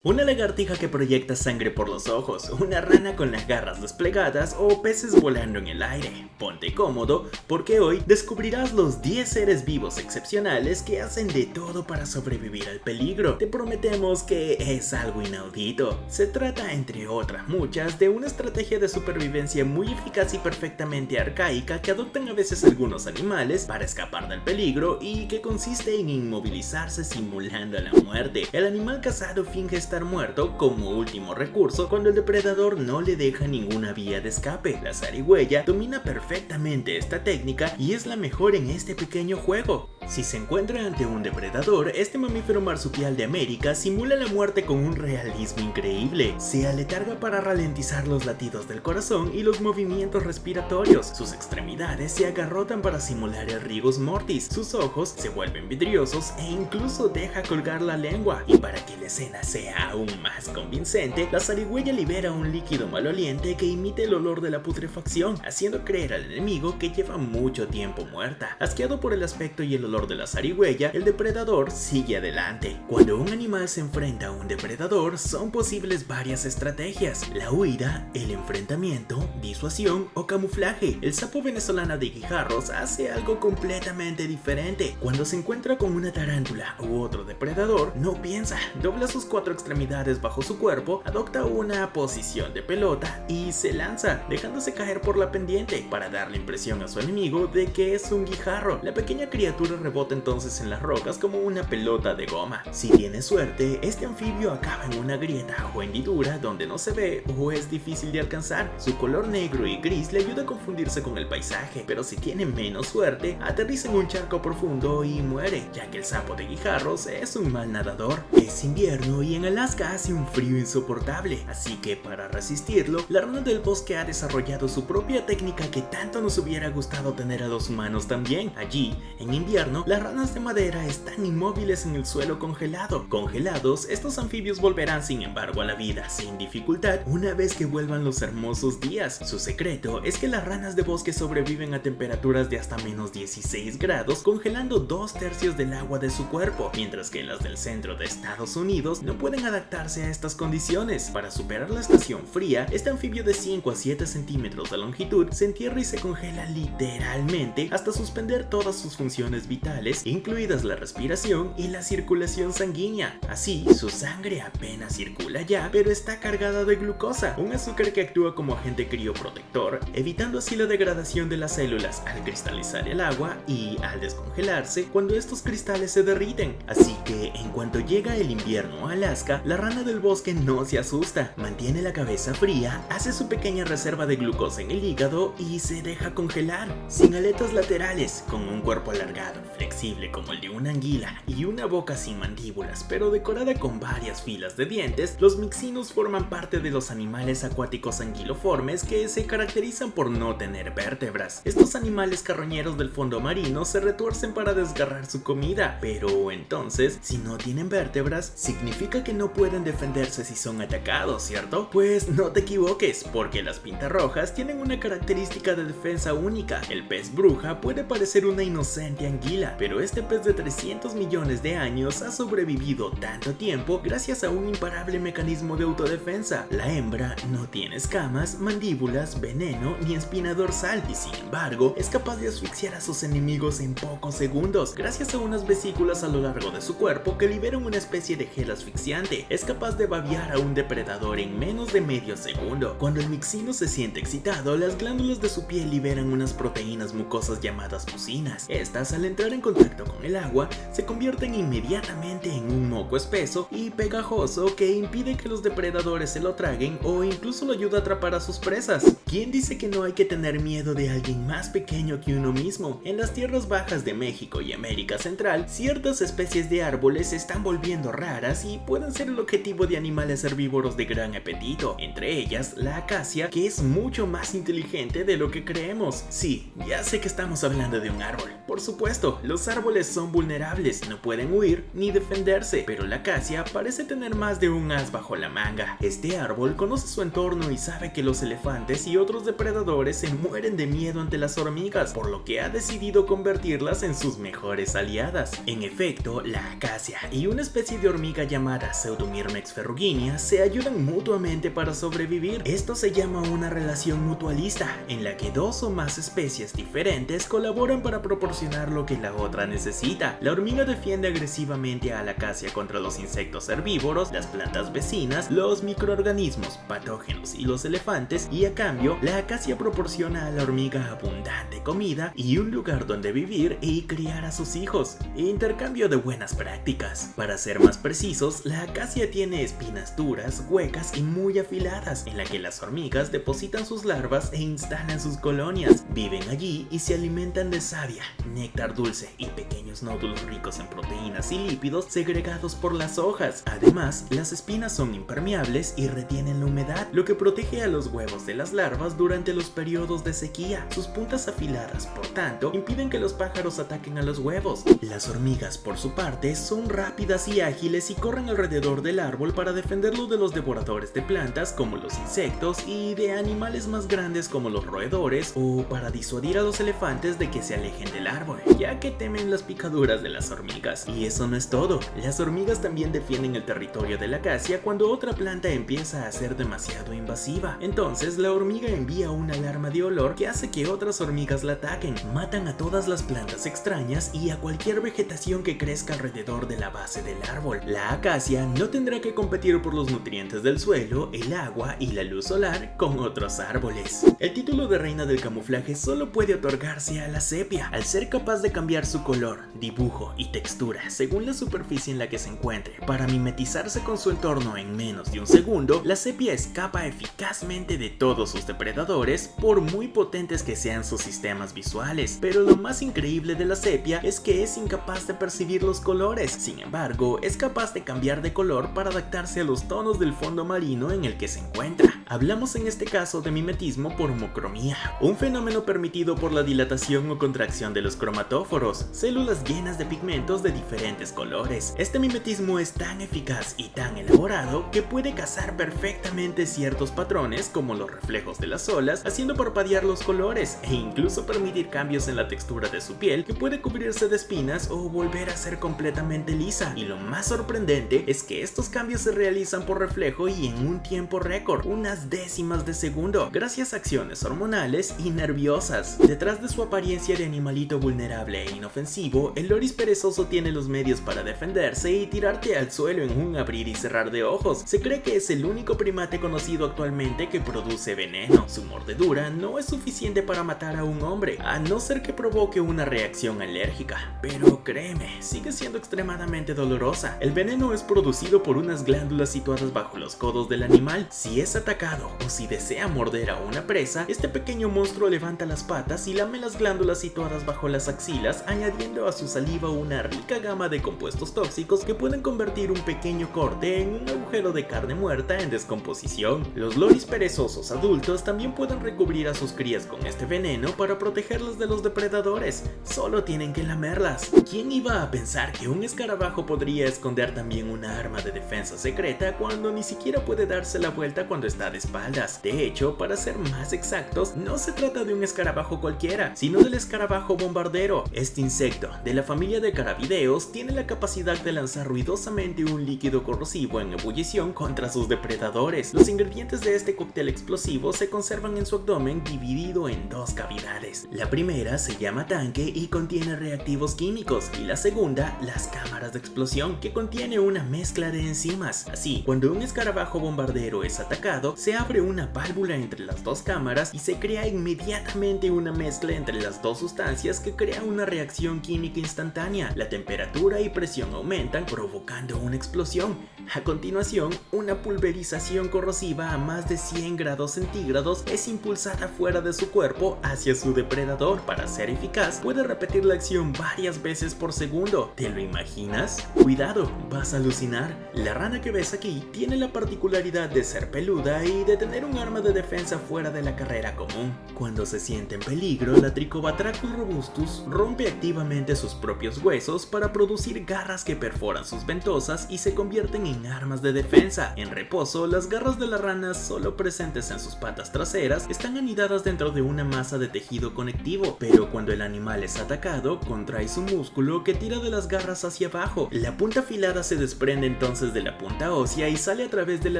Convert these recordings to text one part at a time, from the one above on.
Una lagartija que proyecta sangre por los ojos, una rana con las garras desplegadas o peces volando en el aire. Ponte cómodo porque hoy descubrirás los 10 seres vivos excepcionales que hacen de todo para sobrevivir al peligro. Te prometemos que es algo inaudito. Se trata, entre otras muchas, de una estrategia de supervivencia muy eficaz y perfectamente arcaica que adoptan a veces algunos animales para escapar del peligro y que consiste en inmovilizarse simulando la muerte. El animal cazado finge estar muerto como último recurso cuando el depredador no le deja ninguna vía de escape. La zarigüeya domina perfectamente esta técnica y es la mejor en este pequeño juego. Si se encuentra ante un depredador, este mamífero marsupial de América simula la muerte con un realismo increíble. Se aletarga para ralentizar los latidos del corazón y los movimientos respiratorios. Sus extremidades se agarrotan para simular el rigor mortis. Sus ojos se vuelven vidriosos e incluso deja colgar la lengua. Y para que la escena sea aún más convincente, la zarigüeya libera un líquido maloliente que imita el olor de la putrefacción, haciendo creer al enemigo que lleva mucho tiempo muerta. Asqueado por el aspecto y el olor de la zarigüeya, el depredador sigue adelante. Cuando un animal se enfrenta a un depredador, son posibles varias estrategias: la huida, el enfrentamiento, disuasión o camuflaje. El sapo venezolano de Guijarros hace algo completamente diferente. Cuando se encuentra con una tarántula u otro depredador, no piensa, dobla sus 4 extremidades bajo su cuerpo, adopta una posición de pelota y se lanza, dejándose caer por la pendiente para dar la impresión a su enemigo de que es un guijarro. La pequeña criatura rebota entonces en las rocas como una pelota de goma. Si tiene suerte, este anfibio acaba en una grieta o hendidura donde no se ve o es difícil de alcanzar. Su color negro y gris le ayuda a confundirse con el paisaje, pero si tiene menos suerte, aterriza en un charco profundo y muere, ya que el sapo de Guijarros es un mal nadador. Es invierno y en Alaska hace un frío insoportable, así que para resistirlo, la rana del bosque ha desarrollado su propia técnica que tanto nos hubiera gustado tener a los humanos también. Allí, en invierno, las ranas de madera están inmóviles en el suelo congelado. Congelados, estos anfibios volverán sin embargo a la vida sin dificultad una vez que vuelvan los hermosos días. Su secreto es que las ranas de bosque sobreviven a temperaturas de hasta menos 16 grados, congelando 2/3 del agua de su cuerpo, mientras que las del centro de Estados Unidos no pueden adaptarse a estas condiciones. Para superar la estación fría, este anfibio de 5 a 7 centímetros de longitud se entierra y se congela literalmente hasta suspender todas sus funciones vitales, incluidas la respiración y la circulación sanguínea. Así, su sangre apenas circula ya, pero está cargada de glucosa, un azúcar que actúa como agente crioprotector, evitando así la degradación de las células al cristalizar el agua y al descongelarse cuando estos cristales se derriten. Así que en cuanto llega el invierno a Alaska, la rana del bosque no se asusta, mantiene la cabeza fría, hace su pequeña reserva de glucosa en el hígado y se deja congelar. Sin aletas laterales, con un cuerpo alargado, flexible como el de una anguila y una boca sin mandíbulas, pero decorada con varias filas de dientes, los mixinus forman parte de los animales acuáticos anguiloformes que se caracterizan por no tener vértebras. Estos animales carroñeros del fondo marino se retuercen para desgarrar su comida, pero entonces, si no tienen vértebras, significa que no pueden defenderse si son atacados, ¿cierto? Pues no te equivoques, porque las pintarrojas tienen una característica de defensa única. El pez bruja puede parecer una inocente anguila, pero este pez de 300 millones de años ha sobrevivido tanto tiempo gracias a un imparable mecanismo de autodefensa. La hembra no tiene escamas, mandíbulas, veneno ni espina dorsal y sin embargo es capaz de asfixiar a sus enemigos en pocos segundos gracias a unas vesículas a lo largo de su cuerpo que liberan una especie de gel asfixiante. Es capaz de babear a un depredador en menos de medio segundo. Cuando el mixino se siente excitado, las glándulas de su piel liberan unas proteínas mucosas llamadas mucinas. Estas, al entrar en contacto con el agua, se convierten inmediatamente en un moco espeso y pegajoso que impide que los depredadores se lo traguen o incluso lo ayuda a atrapar a sus presas. ¿Quién dice que no hay que tener miedo de alguien más pequeño que uno mismo? En las tierras bajas de México y América Central, ciertas especies de árboles se están volviendo raras y pueden ser el objetivo de animales herbívoros de gran apetito, entre ellas la acacia, que es mucho más inteligente de lo que creemos. Sí, ya sé que estamos hablando de un árbol, por supuesto, los árboles son vulnerables, no pueden huir ni defenderse, pero la acacia parece tener más de un as bajo la manga. Este árbol conoce su entorno y sabe que los elefantes y otros depredadores se mueren de miedo ante las hormigas, por lo que ha decidido convertirlas en sus mejores aliadas. En efecto, la acacia y una especie de hormiga llamada Pseudomyrmex ferruginea se ayudan mutuamente para sobrevivir. Esto se llama una relación mutualista, en la que dos o más especies diferentes colaboran para proporcionar lo que la otra necesita. La hormiga defiende agresivamente a la acacia contra los insectos herbívoros, las plantas vecinas, los microorganismos patógenos y los elefantes, y a cambio, la acacia proporciona a la hormiga abundante comida y un lugar donde vivir y criar a sus hijos. Intercambio de buenas prácticas. Para ser más precisos, la acacia tiene espinas duras, huecas y muy afiladas, en la que las hormigas depositan sus larvas e instalan sus colonias. Viven allí y se alimentan de savia, néctar dulce y pequeños nódulos ricos en proteínas y lípidos segregados por las hojas. Además, las espinas son impermeables y retienen la humedad, lo que protege a los huevos de las larvas durante los periodos de sequía. Sus puntas afiladas, por tanto, impiden que los pájaros ataquen a los huevos. Las hormigas, por su parte, son rápidas y ágiles y corren alrededor del árbol para defenderlo de los devoradores de plantas como los insectos y de animales más grandes como los roedores, o para disuadir a los elefantes de que se alejen del árbol, ya que temen las picaduras de las hormigas. Y eso no es todo, las hormigas también defienden el territorio de la acacia cuando otra planta empieza a ser demasiado invasiva. Entonces la hormiga envía una alarma de olor que hace que otras hormigas la ataquen. Matan a todas las plantas extrañas y a cualquier vegetación que crezca alrededor de la base del árbol. La acacia no tendrá que competir por los nutrientes del suelo, el agua y la luz solar con otros árboles. El título de reina del camuflaje solo puede otorgarse a la sepia, al ser capaz de cambiar su color, dibujo y textura según la superficie en la que se encuentre. Para mimetizarse con su entorno en menos de un segundo, la sepia escapa eficazmente de todos sus depredadores, por muy potentes que sean sus sistemas visuales. Pero lo más increíble de la sepia es que es incapaz de percibir los colores. Sin embargo, es capaz de cambiar de color para adaptarse a los tonos del fondo marino en el que se encuentra. Hablamos en este caso de mimetismo por homocromía, un fenómeno permitido por la dilatación o contracción de los cromatóforos, células llenas de pigmentos de diferentes colores. Este mimetismo es tan eficaz y tan elaborado que puede cazar perfectamente ciertos patrones como los reflejos de las olas, haciendo parpadear los colores e incluso permitir cambios en la textura de su piel, que puede cubrirse de espinas o volver a ser completamente lisa. Y lo más sorprendente es que estos cambios se realizan por reflejo y en un tiempo récord, unas décimas de segundo, gracias a acciones hormonales y nerviosas. Detrás de su apariencia de animalito vulnerable e inofensivo, el loris perezoso tiene los medios para defenderse y tirarte al suelo en un abrir y cerrar de ojos. Se cree que es el único primate conocido actualmente que produce veneno. Su mordedura no es suficiente para matar a un hombre, a no ser que provoque una reacción alérgica. Pero créeme, sigue siendo extremadamente dolorosa. El veneno es producido por unas glándulas situadas bajo los codos del animal. Si es atacado o si desea morder a una presa, este pequeño monstruo levanta las patas y lame las glándulas situadas bajo las axilas, añadiendo a su saliva una rica gama de compuestos tóxicos que pueden convertir un pequeño corte en un agujero de carne muerta en descomposición. Los loris perezosos adultos también pueden recubrir a sus crías con este veneno para protegerlas de los depredadores. Solo tienen que lamerlas. ¿Quién iba a pensar que un escarabajo podría esconder también una arma de defensa secreta cuando ni siquiera puede darse la vuelta cuando está de espaldas? De hecho, para ser más exactos, no se trata de un escarabajo cualquiera, sino del escarabajo bombardero. Este insecto, de la familia de carabideos, tiene la capacidad de lanzar ruidosamente un líquido corrosivo en ebullición contra sus depredadores. Los ingredientes de este cóctel explosivo se conservan en su abdomen, dividido en dos cavidades. La primera se llama tanque y contiene reactivos químicos, y la segunda, las cámaras de explosión, que contiene una mezcla de enzimas. Así, cuando un escarabajo bombardero es atacado, se abre una válvula entre las dos cámaras y se crea inmediatamente una mezcla entre las dos sustancias que crea una reacción química instantánea. La temperatura y presión aumentan, provocando una explosión. A continuación, una pulverización corrosiva a más de 100 grados centígrados es impulsada fuera de su cuerpo hacia su depredador. Para ser eficaz, puede repetir la acción varias veces por segundo. ¿Te lo imaginas? Cuidado, vas a alucinar. La rana que ves aquí tiene la particularidad de ser peluda y de tener un arma de defensa fuera de la carrera común. Cuando se siente en peligro, la Trichobatrachus robustus rompe activamente sus propios huesos para producir garras que perforan sus ventosas y se convierten en armas de defensa. En reposo, las garras de la rana, solo presentes en sus patas traseras, están anidadas dentro de una masa de tejido conectivo, pero cuando el animal es atacado, contrae su músculo que tira de las garras hacia abajo. La punta afilada se desprende entonces de la punta ósea y sale a través de la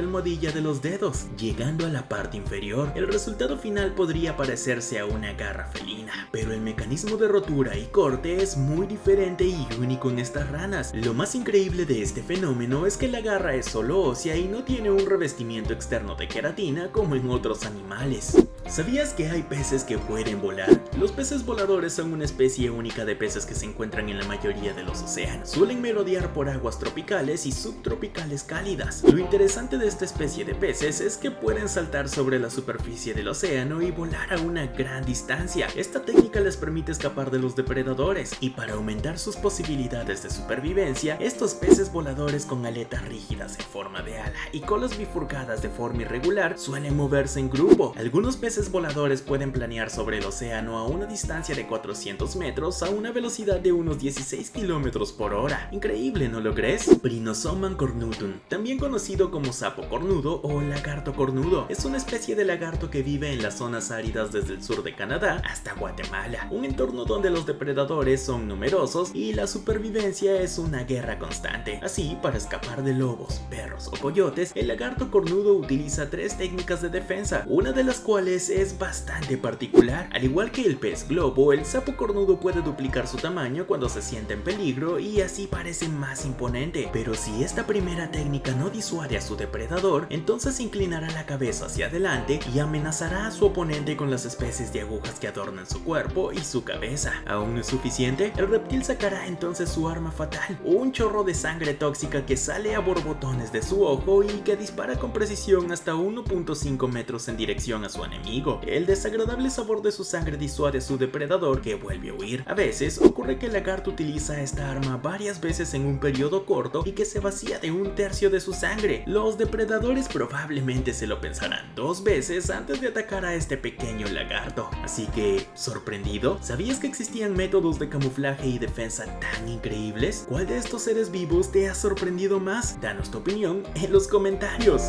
almohadilla de los dedos, llegando a la parte inferior. El resultado final podría parecerse a una garra felina, pero el mecanismo de rotura y corte es muy diferente y único en estas ranas. Lo más increíble de este fenómeno es que la garra es solo ósea y no tiene un revestimiento externo de queratina como en otros animales. ¿Sabías que hay peces que pueden volar? Los peces voladores son una especie única de peces que se encuentran en la mayoría de los océanos. Suelen merodear por aguas tropicales y subtropicales cálidas. Lo interesante de esta especie de peces es que pueden saltar sobre la superficie del océano y volar a una gran distancia. Esta técnica les permite escapar de los depredadores, y para aumentar sus posibilidades de supervivencia, estos peces voladores con aletas rígidas en forma de ala y colas bifurcadas de forma irregular suelen moverse en grupo. Algunos peces voladores pueden planear sobre el océano a una distancia de 400 metros a una velocidad de unos 16 km por hora. Increíble, ¿no lo crees? Brinosoman cornutum, también conocido como sapo cornudo o lagarto cornudo, es una especie de lagarto que vive en las zonas áridas desde el sur de Canadá hasta Guatemala, un entorno donde los depredadores son numerosos y la supervivencia es una guerra constante. Así, para escapar de lobos, perros o coyotes, el lagarto cornudo utiliza 3 técnicas de defensa, una de las cuales es bastante particular. Al igual que el pez globo, el sapo cornudo puede duplicar su tamaño cuando se siente en peligro y así parece más imponente. Pero si esta primera técnica no disuade a su depredador, entonces inclinará la cabeza hacia adelante y amenazará a su oponente con las especies de agujas que adornan su cuerpo y su cabeza. ¿Aún no es suficiente? El reptil sacará entonces su arma fatal, un chorro de sangre tóxica que sale a borbotones de su ojo y que dispara con precisión hasta 1.5 metros en dirección a su enemigo. El desagradable sabor de su sangre disuade a su depredador, que vuelve a huir. A veces ocurre que el lagarto utiliza esta arma varias veces en un periodo corto y que se vacía de 1/3 de su sangre. Los depredadores probablemente se lo pensarán 2 veces antes de atacar a este pequeño lagarto. Así que, ¿sorprendido? ¿Sabías que existían métodos de camuflaje y defensa tan increíbles? ¿Cuál de estos seres vivos te ha sorprendido más? Danos tu opinión en los comentarios.